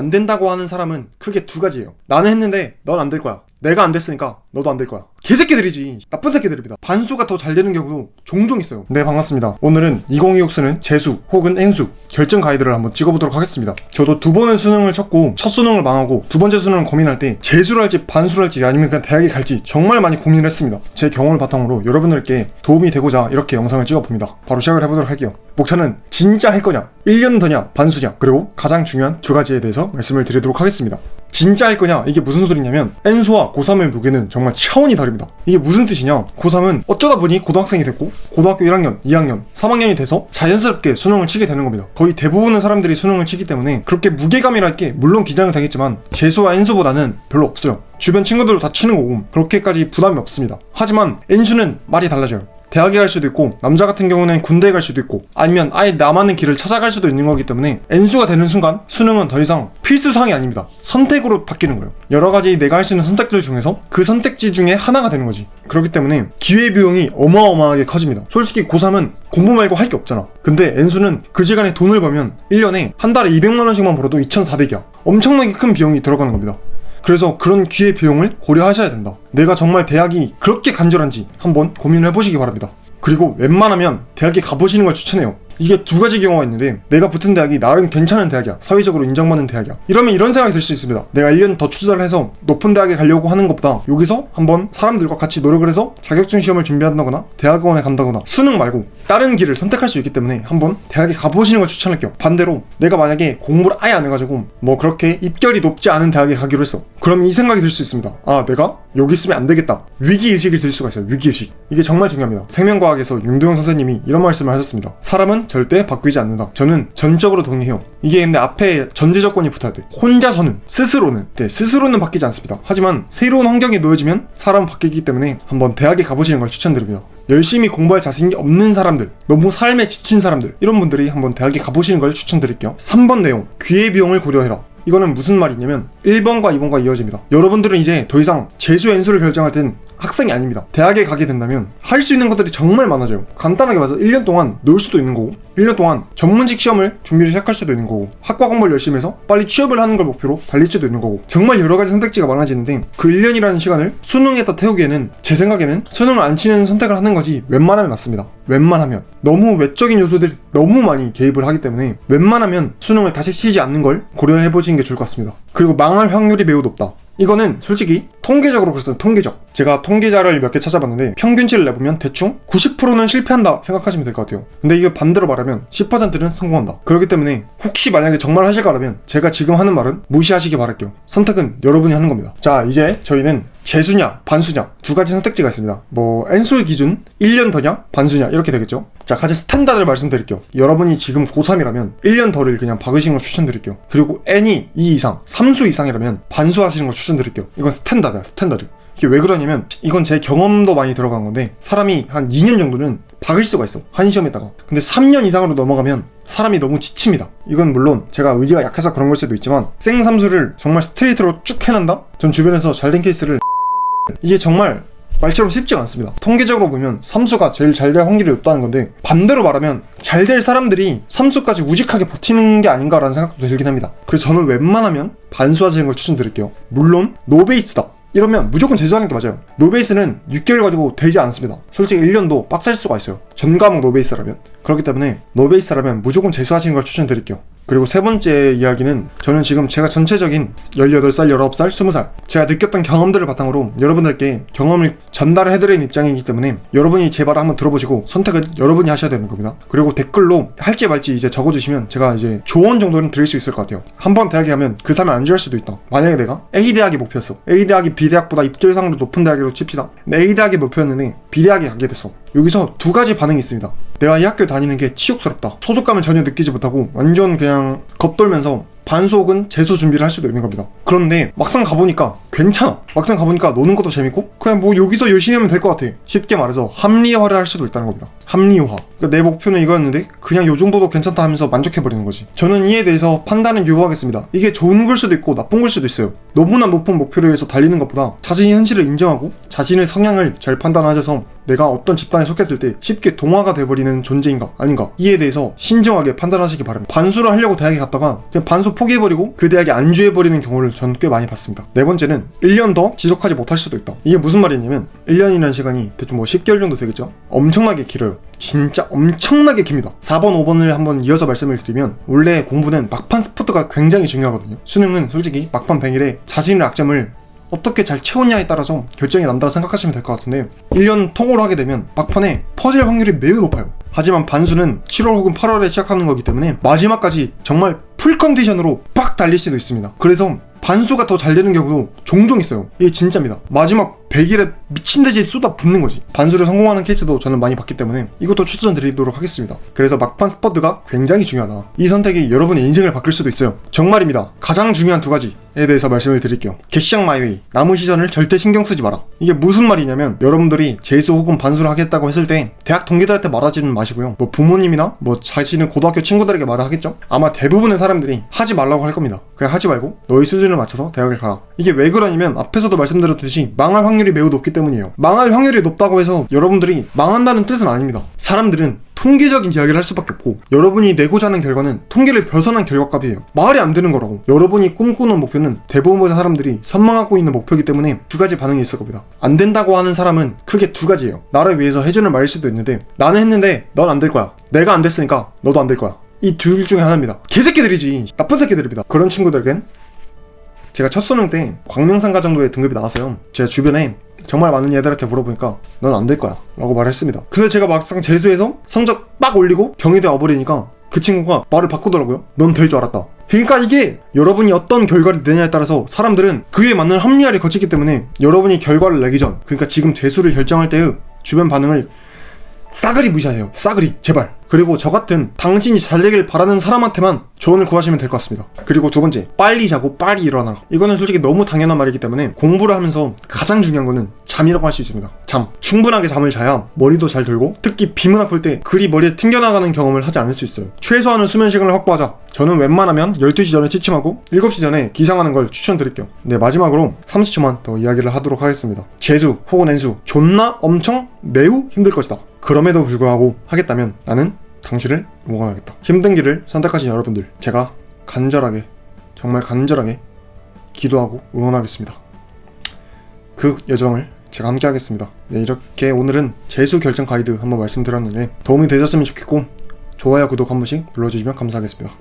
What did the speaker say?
안 된다고 하는 사람은 크게 두 가지예요. 나는 했는데 넌 안 될 거야. 내가 안 됐으니까 너도 안 될 거야. 개새끼들이지. 나쁜 새끼들입니다. 반수가 더 잘 되는 경우도 종종 있어요. 네, 반갑습니다. 오늘은 2026 수능 재수 혹은 N수 결정 가이드를 한번 찍어보도록 하겠습니다. 저도 두 번의 수능을 쳤고 첫 수능을 망하고 두 번째 수능을 고민할 때 재수를 할지 반수를 할지 아니면 그냥 대학에 갈지 정말 많이 고민을 했습니다. 제 경험을 바탕으로 여러분들께 도움이 되고자 이렇게 영상을 찍어봅니다. 바로 시작을 해보도록 할게요. 목차는 진짜 할 거냐, 1년 더냐, 반수냐, 그리고 가장 중요한 두 가지에 대해서 말씀을 드리도록 하겠습니다. 진짜 할 거냐, 이게 무슨 소리냐면 N수와 고3을 보기에는 정말 차원이 다릅니다. 이게 무슨 뜻이냐, 고3은 어쩌다 보니 고등학생이 됐고 고등학교 1학년, 2학년, 3학년이 돼서 자연스럽게 수능을 치게 되는 겁니다. 거의 대부분의 사람들이 수능을 치기 때문에 그렇게 무게감이랄 게 물론 긴장은 되겠지만 재수와 N수보다는 별로 없어요. 주변 친구들도 다 치는 거고 그렇게까지 부담이 없습니다. 하지만 N수는 말이 달라져요. 대학에 갈 수도 있고 남자 같은 경우는 군대에 갈 수도 있고 아니면 아예 남아는 길을 찾아갈 수도 있는 거기 때문에 N수가 되는 순간 수능은 더 이상 필수사항이 아닙니다. 선택으로 바뀌는 거예요. 여러 가지 내가 할 수 있는 선택들 중에서 그 선택지 중에 하나가 되는 거지. 그렇기 때문에 기회비용이 어마어마하게 커집니다. 솔직히 고3은 공부 말고 할 게 없잖아. 근데 N수는 그 시간에 돈을 벌면 1년에 한 달에 200만 원씩만 벌어도 2,400이야. 엄청나게 큰 비용이 들어가는 겁니다. 그래서 그런 기회 비용을 고려하셔야 된다. 내가 정말 대학이 그렇게 간절한지 한번 고민을 해보시기 바랍니다. 그리고 웬만하면 대학에 가보시는 걸 추천해요. 이게 두 가지 경우가 있는데 내가 붙은 대학이 나름 괜찮은 대학이야. 사회적으로 인정받는 대학이야. 이러면 이런 생각이 들 수 있습니다. 내가 1년 더 투자를 해서 높은 대학에 가려고 하는 것보다 여기서 한번 사람들과 같이 노력을 해서 자격증 시험을 준비한다거나 대학원에 간다거나 수능 말고 다른 길을 선택할 수 있기 때문에 한번 대학에 가보시는 걸 추천할게요. 반대로 내가 만약에 공부를 아예 안 해가지고 뭐 그렇게 입결이 높지 않은 대학에 가기로 했어. 그럼 이 생각이 들 수 있습니다. 아, 내가 여기 있으면 안 되겠다. 위기의식이 들 수가 있어요. 위기의식. 이게 정말 중요합니다. 생명과학에서 윤도영 선생님이 이런 말씀을 하셨습니다. 사람은 절대 바뀌지 않는다. 저는 전적으로 동의해요. 이게 근데 앞에 전제 조건이 붙어야 돼. 혼자서는, 스스로는. 네, 스스로는 바뀌지 않습니다. 하지만 새로운 환경에 놓여지면 사람은 바뀌기 때문에 한번 대학에 가보시는 걸 추천드립니다. 열심히 공부할 자신이 없는 사람들, 너무 삶에 지친 사람들, 이런 분들이 한번 대학에 가보시는 걸 추천드릴게요. 3번 내용, 기회비용을 고려해라. 이거는 무슨 말이냐면 1번과 2번과 이어집니다. 여러분들은 이제 더 이상 재수 N수를 결정할 땐 학생이 아닙니다. 대학에 가게 된다면 할 수 있는 것들이 정말 많아져요. 간단하게 말해서 1년 동안 놀 수도 있는 거고 1년 동안 전문직 시험을 준비를 시작할 수도 있는 거고 학과 공부를 열심히 해서 빨리 취업을 하는 걸 목표로 달릴 수도 있는 거고 정말 여러 가지 선택지가 많아지는데 그 1년이라는 시간을 수능에다 태우기에는 제 생각에는 수능을 안 치는 선택을 하는 것이 웬만하면 낫습니다. 웬만하면 너무 외적인 요소들이 너무 많이 개입을 하기 때문에 웬만하면 수능을 다시 치지 않는 걸 고려해보시는 게 좋을 것 같습니다. 그리고 망할 확률이 매우 높다. 이거는 솔직히 통계적으로 그랬어요. 통계적. 제가 통계자를 몇 개 찾아봤는데 평균치를 내보면 대충 90%는 실패한다 생각하시면 될 것 같아요. 근데 이거 반대로 말하면 10%는 성공한다. 그렇기 때문에 혹시 만약에 정말 하실 거라면 제가 지금 하는 말은 무시하시기 바랄게요. 선택은 여러분이 하는 겁니다. 자, 이제 저희는 재수냐 반수냐 두 가지 선택지가 있습니다. 뭐 N수의 기준 1년 더냐 반수냐 이렇게 되겠죠. 자, 가장 스탠다드를 말씀드릴게요. 여러분이 지금 고3이라면 1년 더를 그냥 박으시는 걸 추천드릴게요. 그리고 N이 2 이상 3수 이상이라면 반수하시는 걸 추천드릴게요. 이건 스탠다드야, 스탠다드. 이게 왜 그러냐면 이건 제 경험도 많이 들어간 건데 사람이 한 2년 정도는 박을 수가 있어, 한 시험에다가. 근데 3년 이상으로 넘어가면 사람이 너무 지칩니다. 이건 물론 제가 의지가 약해서 그런 걸 수도 있지만 생삼수를 정말 스트레이트로 쭉 해낸다? 전 주변에서 잘된 케이스를 이게 정말 말처럼 쉽지가 않습니다. 통계적으로 보면 삼수가 제일 잘 될 확률이 높다는 건데 반대로 말하면 잘 될 사람들이 삼수까지 우직하게 버티는 게 아닌가라는 생각도 들긴 합니다. 그래서 저는 웬만하면 반수하시는 걸 추천드릴게요. 물론 노베이스다 이러면 무조건 재수하는 게 맞아요. 노베이스는 6개월 가지고 되지 않습니다. 솔직히 1년도 빡셀 수가 있어요. 전 과목 노베이스라면. 그렇기 때문에 노베이스라면 무조건 재수하시는 걸 추천드릴게요. 그리고 세 번째 이야기는 저는 지금 제가 전체적인 18살, 19살, 20살 제가 느꼈던 경험들을 바탕으로 여러분들께 경험을 전달을 해드리는 입장이기 때문에 여러분이 제 말을 한번 들어보시고 선택은 여러분이 하셔야 되는 겁니다. 그리고 댓글로 할지 말지 이제 적어주시면 제가 이제 조언 정도는 드릴 수 있을 것 같아요. 한번 대학에 가면 그 삶을 안 좋아할 수도 있다. 만약에 내가 A 대학이 목표였어. A 대학이 B 대학보다 입결상으로 높은 대학으로 칩시다. 근데 A 대학이 목표였는데 B 대학에 가게 됐어. 여기서 두 가지 반응이 있습니다. 내가 이 학교 다니는 게 치욕스럽다. 소속감을 전혀 느끼지 못하고 완전 그냥 겁돌면서 반수 혹은 재수 준비를 할 수도 있는 겁니다. 그런데 막상 가보니까 괜찮아. 막상 가보니까 노는 것도 재밌고 그냥 뭐 여기서 열심히 하면 될 것 같아. 쉽게 말해서 합리화를 할 수도 있다는 겁니다. 합리화. 그러니까 내 목표는 이거였는데 그냥 요 정도도 괜찮다 하면서 만족해버리는 거지. 저는 이에 대해서 판단은 유효하겠습니다. 이게 좋은 걸 수도 있고 나쁜 걸 수도 있어요. 너무나 높은 목표를 위해서 달리는 것보다 자신의 현실을 인정하고 자신의 성향을 잘 판단하셔서 내가 어떤 집단에 속했을 때 쉽게 동화가 돼버리는 존재인가 아닌가, 이에 대해서 신중하게 판단하시기 바랍니다. 반수를 하려고 대학에 갔다가 그냥 반수 포기해버리고 그 대학에 안주해버리는 경우를 전 꽤 많이 봤습니다. 네 번째는 1년 더 지속하지 못할 수도 있다. 이게 무슨 말이냐면 1년이라는 시간이 대충 뭐 10개월 정도 되겠죠? 엄청나게 길어요. 진짜 엄청나게 깁니다. 4번, 5번을 한번 이어서 말씀을 드리면, 원래 공부는 막판 스포트가 굉장히 중요하거든요. 수능은 솔직히 막판 100일에 자신의 약점을 어떻게 잘 채웠냐에 따라서 결정이 난다고 생각하시면 될 것 같은데, 1년 통으로 하게 되면 막판에 퍼질 확률이 매우 높아요. 하지만 반수는 7월 혹은 8월에 시작하는 거기 때문에 마지막까지 정말 풀 컨디션으로 빡 달릴 수도 있습니다. 그래서 반수가 더 잘 되는 경우도 종종 있어요. 이게 진짜입니다. 마지막 100일에 미친듯이 쏟아 붓는 거지. 반수를 성공하는 케이스도 저는 많이 봤기 때문에 이것도 추천드리도록 하겠습니다. 그래서 막판 스퍼드가 굉장히 중요하다. 이 선택이 여러분의 인생을 바꿀 수도 있어요. 정말입니다. 가장 중요한 2가지에 대해서 말씀을 드릴게요. 객시장 마이웨이, 남은 시선을 절대 신경 쓰지 마라. 이게 무슨 말이냐면, 여러분들이 재수 혹은 반수를 하겠다고 했을 때 대학 동기들한테 말하지는 마시고요, 뭐 부모님이나 뭐 자신의 고등학교 친구들에게 말을 하겠죠? 아마 대부분의 사람들이 하지 말라고 할 겁니다. 그냥 하지 말고 너의 수준을 맞춰서 대학을 가라. 이게 왜 그러냐면, 앞에서도 말씀드렸듯이 망할 확률이 매우 높기 때문이에요. 망할 확률이 높다고 해서 여러분들이 망한다는 뜻은 아닙니다. 사람들은 통계적인 이야기를 할 수밖에 없고, 여러분이 내고자 하는 결과는 통계를 벗어난 결과값이에요. 말이 안 되는 거라고. 여러분이 꿈꾸는 목표는 대부분의 사람들이 선망하고 있는 목표이기 때문에 2가지 반응이 있을 겁니다. 안 된다고 하는 사람은 크게 2가지예요. 나를 위해서 해주는 말일 수도 있는데, 나는 했는데 넌 안 될 거야. 내가 안 됐으니까 너도 안 될 거야. 이 둘 중에 하나입니다. 개새끼들이지. 나쁜 새끼들입니다. 그런 친구들에겐 제가 첫 수능 때 광명상가 정도의 등급이 나왔어요. 제 주변에 정말 많은 애들한테 물어보니까 넌 안 될 거야 라고 말했습니다. 근데 제가 막상 재수해서 성적 빡 올리고 경희대 와버리니까 그 친구가 말을 바꾸더라고요. 넌 될 줄 알았다. 그러니까 이게 여러분이 어떤 결과를 내냐에 따라서 사람들은 그에 맞는 합리화를 거치기 때문에, 여러분이 결과를 내기 전, 그러니까 지금 재수를 결정할 때의 주변 반응을 싸그리 무시하세요. 싸그리, 제발. 그리고 저 같은 당신이 잘 되길 바라는 사람한테만 조언을 구하시면 될 것 같습니다. 그리고 2번째, 빨리 자고 빨리 일어나라. 이거는 솔직히 너무 당연한 말이기 때문에 공부를 하면서 가장 중요한 거는 잠이라고 할 수 있습니다. 잠. 충분하게 잠을 자야 머리도 잘 돌고, 특히 비문 아플 때 글이 머리에 튕겨나가는 경험을 하지 않을 수 있어요. 최소한의 수면 시간을 확보하자. 저는 웬만하면 12시 전에 취침하고 7시 전에 기상하는 걸 추천드릴게요. 네, 마지막으로 30초만 더 이야기를 하도록 하겠습니다. 재수 혹은 N수 존나 엄청 매우 힘들 것이다. 그럼에도 불구하고 하겠다면 나는 당신을 응원하겠다. 힘든 길을 선택하신 여러분들, 제가 간절하게, 정말 간절하게 기도하고 응원하겠습니다. 그 여정을 제가 함께 하겠습니다. 네, 이렇게 오늘은 재수 결정 가이드 한번 말씀드렸는데 도움이 되셨으면 좋겠고, 좋아요, 구독 한 번씩 눌러주시면 감사하겠습니다.